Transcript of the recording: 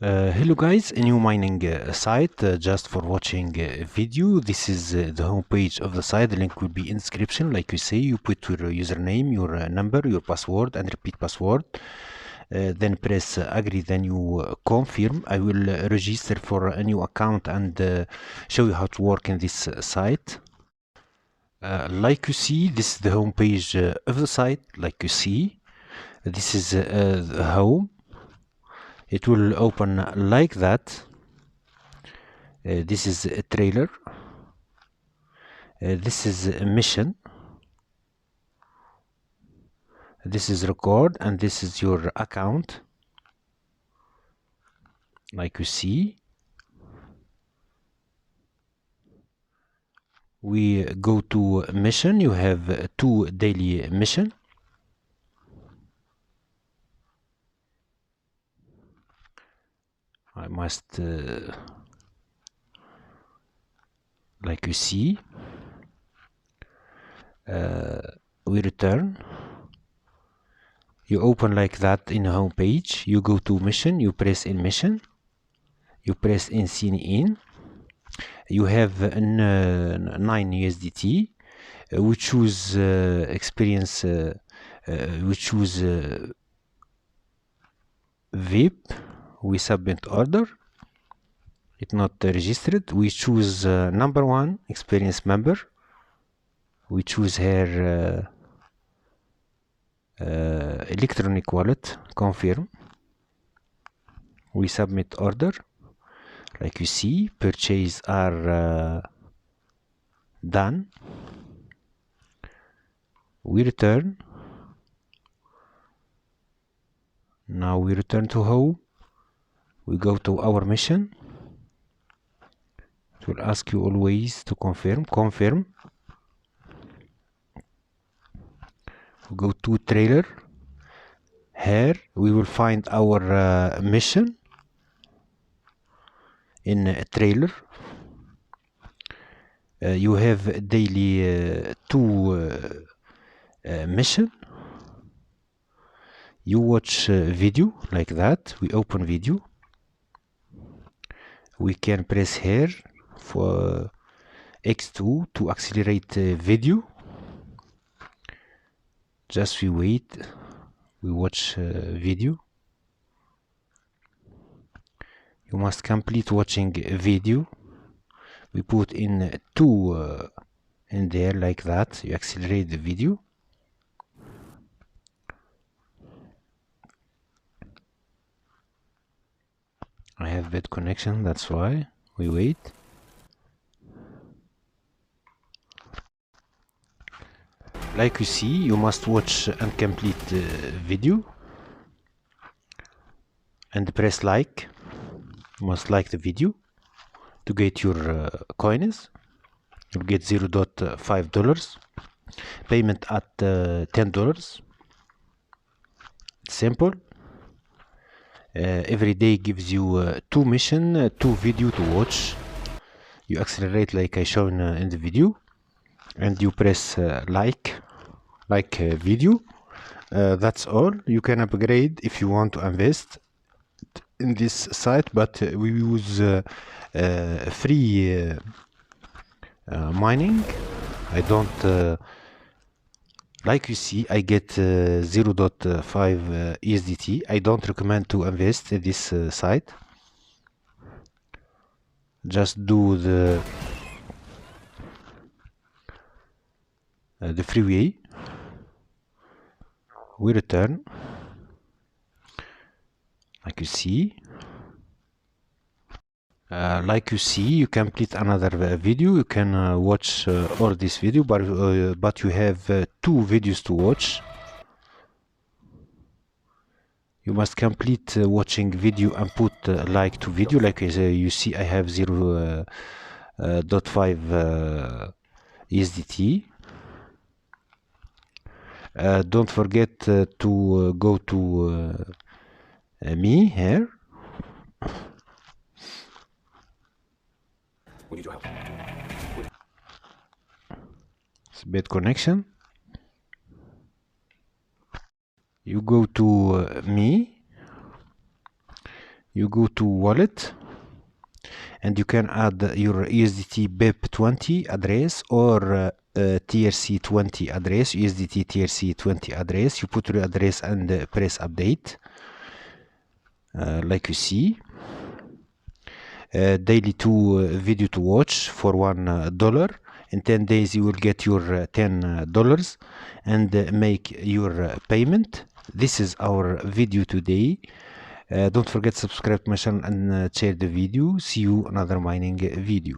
Hello guys, a new mining site just for watching a video. This is the home page of the site. The link will be in description. Like you say, you put your username, your number, your password, and repeat password. Then press agree, then you confirm. I will register for a new account and show you how to work in this site. Like you see, this is the home page of the site. Like you see, this is the home. It will open like that. This is a trailer. This is a mission. This is record, and this is your account. Like you see, we go to mission. You have 2 daily mission. I must like you see, we return. You open like that in the home page. You go to mission, you press in mission, you press in sign in. You have 9 USDT. We choose experience, we choose VIP. We submit order. It's not registered. We choose number 1 experience member. We choose here electronic wallet, confirm. We submit order. Like you see, purchase are done. We return. Now we return to home. We go to our mission. It will ask you always to confirm. Confirm. We go to trailer. Here we will find our mission in a trailer. You have daily 2 mission. You watch video like that. We open video. We can press here for X2 to accelerate video. Just we wait. We watch video. You must complete watching a video. We put in 2 in there like that. You accelerate the video. I have bad connection, that's why we wait. Like you see, you must watch and complete the video and press like. You must like the video to get your coins. You'll get $0.5. Payment at $10. Simple. Every day gives you 2 mission, 2 video to watch. You accelerate like I shown in the video, and you press like video. That's all. You can upgrade if you want to invest in this site, but we use free mining. I don't like you see, I get 0.5 USDT. I don't recommend to invest in this site. Just do the free way. We return. Like you see. Like you see, you complete another video. You can watch all this video, but you have 2 videos to watch. You must complete watching video and put like to video. Like you see, I have 0.5 USDT. Don't forget to go to me here. We need your help. It's bad connection. You go to me. You go to wallet, and you can add your USDT BIP20 address or TRC20 address, USDT TRC20 address. You put your address and press update, like you see. Daily 2 video to watch for $1. In 10 days you will get your $10 and make your payment. This is our video today. Don't forget to subscribe to my channel and share the video. See you another mining video.